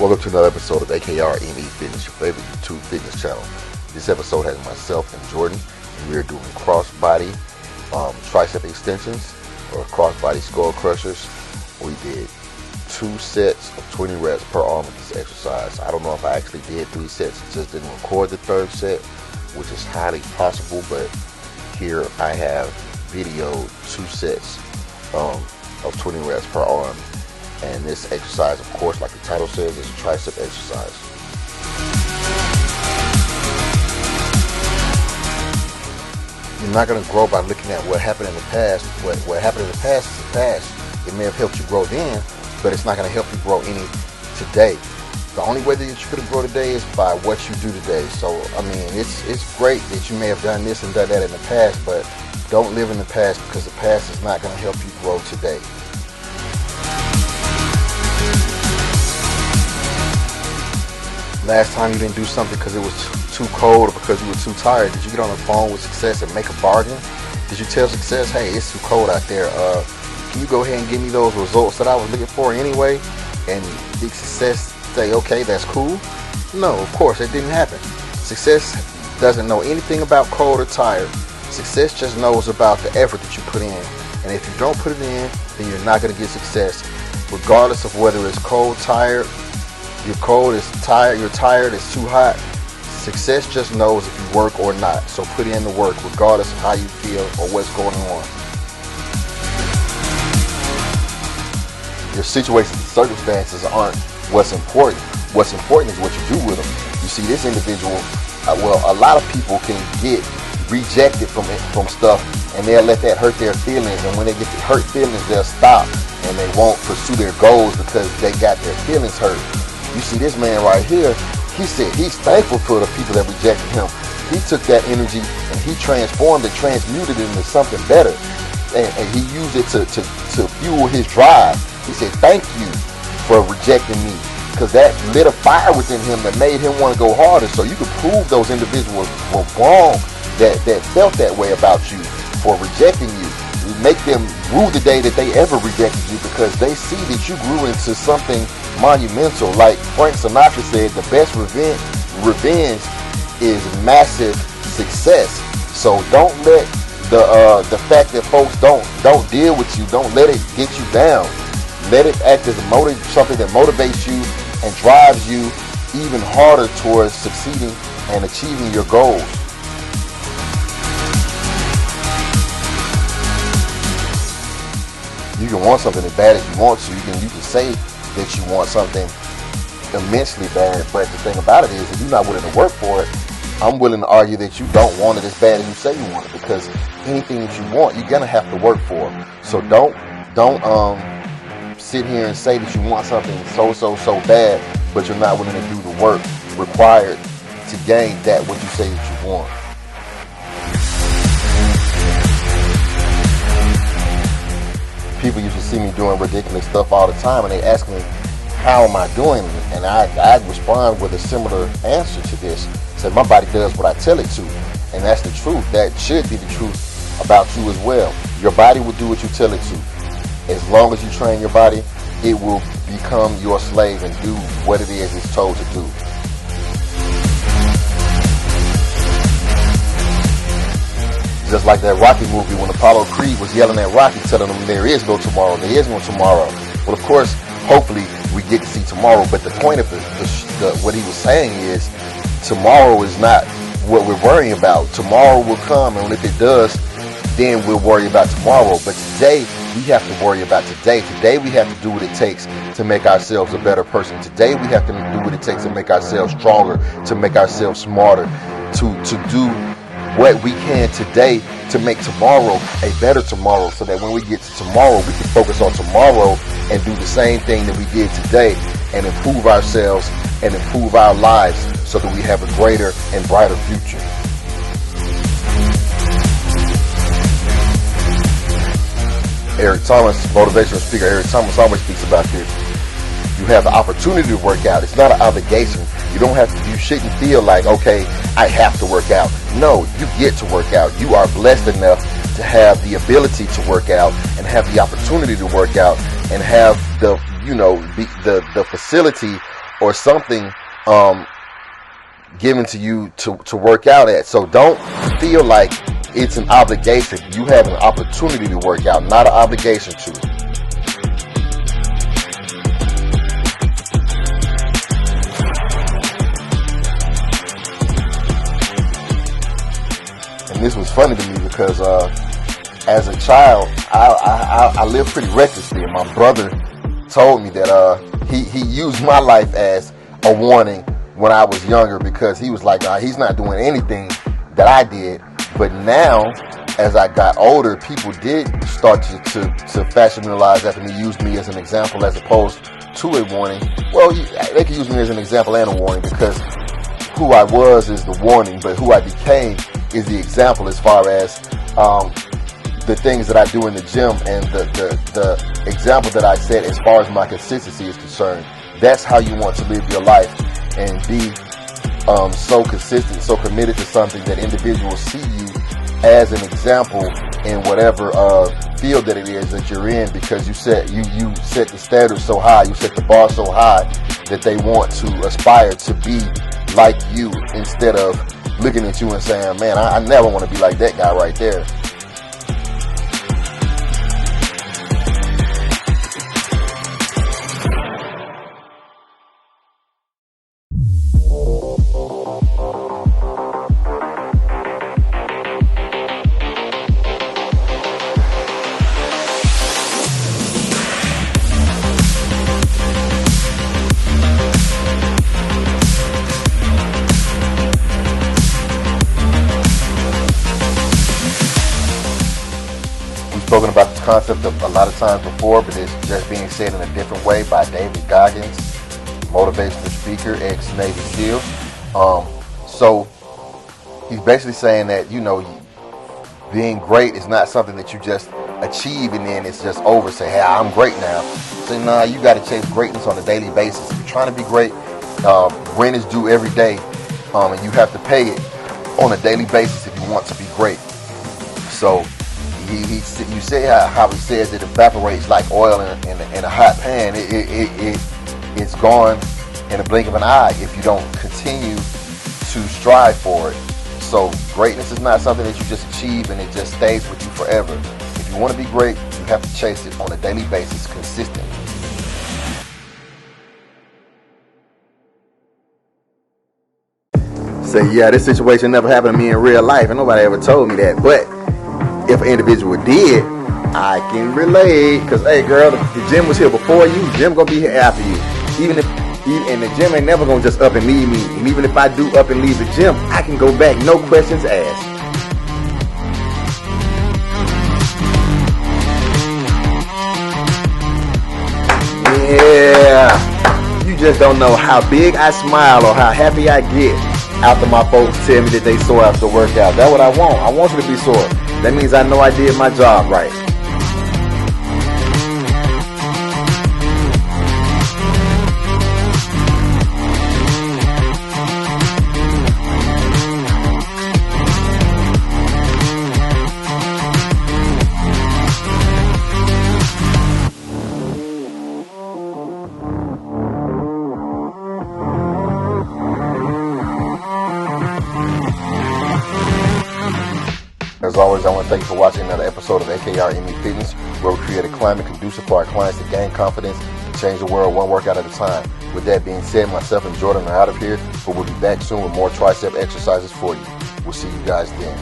Welcome to another episode of AKR ME Fitness, your favorite YouTube fitness channel. This episode has myself and Jordan, and we are doing cross-body tricep extensions or cross-body skull crushers. We did 2 sets of 20 reps per arm with this exercise. I don't know if I actually did 3 sets, just didn't record the 3rd set, which is highly possible, but here I have videoed 2 sets of 20 reps per arm. And this exercise, of course, like the title says, is a tricep exercise. You're not going to grow by looking at what happened in the past. What happened in the past is the past. It may have helped you grow then, but it's not going to help you grow any today. The only way that you're going to grow today is by what you do today. So, I mean, it's great that you may have done this and done that in the past, but don't live in the past, because the past is not going to help you grow today. Last time you didn't do something because it was too cold or because you were too tired, did you get on the phone with Success and make a bargain? Did you tell Success, hey, it's too cold out there, can you go ahead and give me those results that I was looking for anyway? And did Success say, okay, that's cool? No, of course, it didn't happen. Success doesn't know anything about cold or tired. Success just knows about the effort that you put in. And if you don't put it in, then you're not going to get success, regardless of whether it's cold, tired, you're cold, it's tired, you're tired, it's too hot. Success just knows if you work or not. So put in the work regardless of how you feel or what's going on. Your situations and circumstances aren't what's important. What's important is what you do with them. You see, this individual, a lot of people can get rejected from stuff, and they'll let that hurt their feelings. And when they get the hurt feelings, they'll stop and they won't pursue their goals because they got their feelings hurt. You see, this man right here, he said he's thankful for the people that rejected him. He took that energy and he transformed it, transmuted it into something better. And he used it to fuel his drive. He said, thank you for rejecting me. Because that lit a fire within him that made him want to go harder. So you can prove those individuals were wrong that felt that way about you for rejecting you. Make them rue the day that they ever rejected you, because they see that you grew into something monumental. Like Frank Sinatra said, the best revenge is massive success. So don't let the fact that folks don't deal with you, don't let it get you down. Let it act as something that motivates you and drives you even harder towards succeeding and achieving your goals. You can want something as bad as you want to. You can say that you want something immensely bad, but the thing about it is, if you're not willing to work for it, I'm willing to argue that you don't want it as bad as you say you want it, because anything that you want, you're gonna have to work for. So don't sit here and say that you want something so bad, but you're not willing to do the work required to gain that what you say that you want. People used to see me doing ridiculous stuff all the time, and they ask me, how am I doing? And I respond with a similar answer to this. Say, my body does what I tell it to. And that's the truth. That should be the truth about you as well. Your body will do what you tell it to. As long as you train your body, it will become your slave and do what it is it's told to do. Just like that Rocky movie when Apollo Creed was yelling at Rocky, telling him there is no tomorrow, there is no tomorrow. Well, of course, hopefully we get to see tomorrow, but the point of what he was saying is, tomorrow is not what we're worrying about. Tomorrow will come, and if it does, then we'll worry about tomorrow. But today, we have to worry about today. Today, we have to do what it takes to make ourselves a better person. Today, we have to do what it takes to make ourselves stronger, to make ourselves smarter, to do what we can today to make tomorrow a better tomorrow, so that when we get to tomorrow, we can focus on tomorrow and do the same thing that we did today and improve ourselves and improve our lives so that we have a greater and brighter future. Eric Thomas, motivational speaker Eric Thomas, always speaks about this. You have the opportunity to work out. It's not an obligation. You shouldn't feel like, okay, I have to work out. No, you get to work out. You are blessed enough to have the ability to work out and have the opportunity to work out and have the facility or something given to you to work out at. So don't feel like it's an obligation. You have an opportunity to work out, not an obligation to. And this was funny to me because as a child, I lived pretty recklessly, and my brother told me that he used my life as a warning when I was younger, because he was like, he's not doing anything that I did. But now, as I got older, people did start to factionalize after me, use me as an example as opposed to a warning. Well, they could use me as an example and a warning, because who I was is the warning, but who I became is the example, as far as the things that I do in the gym and the example that I set as far as my consistency is concerned. That's how you want to live your life and be so consistent, so committed to something that individuals see you as an example in whatever field that it is that you're in, because you set the standard so high, you set the bar so high that they want to aspire to be like you, instead of looking at you and saying, man, I never want to be like that guy right there. Spoken about this concept a lot of times before, but it's just being said in a different way by David Goggins, motivational speaker, ex-Navy SEAL. So he's basically saying that, being great is not something that you just achieve and then it's just over. Say, hey, I'm great now. Say, nah, you got to chase greatness on a daily basis. If you're trying to be great, rent is due every day, and you have to pay it on a daily basis if you want to be great. So you say how he says it evaporates like oil in a hot pan. It's gone in a blink of an eye if you don't continue to strive for it. So greatness is not something that you just achieve and it just stays with you forever. If you want to be great, you have to chase it on a daily basis, consistently. Say, yeah, this situation never happened to me in real life, and nobody ever told me that. But if an individual did, I can relate. Because, hey, girl, the gym was here before you. The gym gonna be here after you. And the gym ain't never gonna just up and leave me. And even if I do up and leave the gym, I can go back, no questions asked. Yeah, you just don't know how big I smile or how happy I get after my folks tell me that they sore after the workout. That's what I want. I want you to be sore. That means I know I did my job right. As always, I want to thank you for watching another episode of AKR ME Fitness, where we create a climate conducive for our clients to gain confidence and change the world one workout at a time. With that being said, myself and Jordan are out of here, but we'll be back soon with more tricep exercises for you. We'll see you guys then.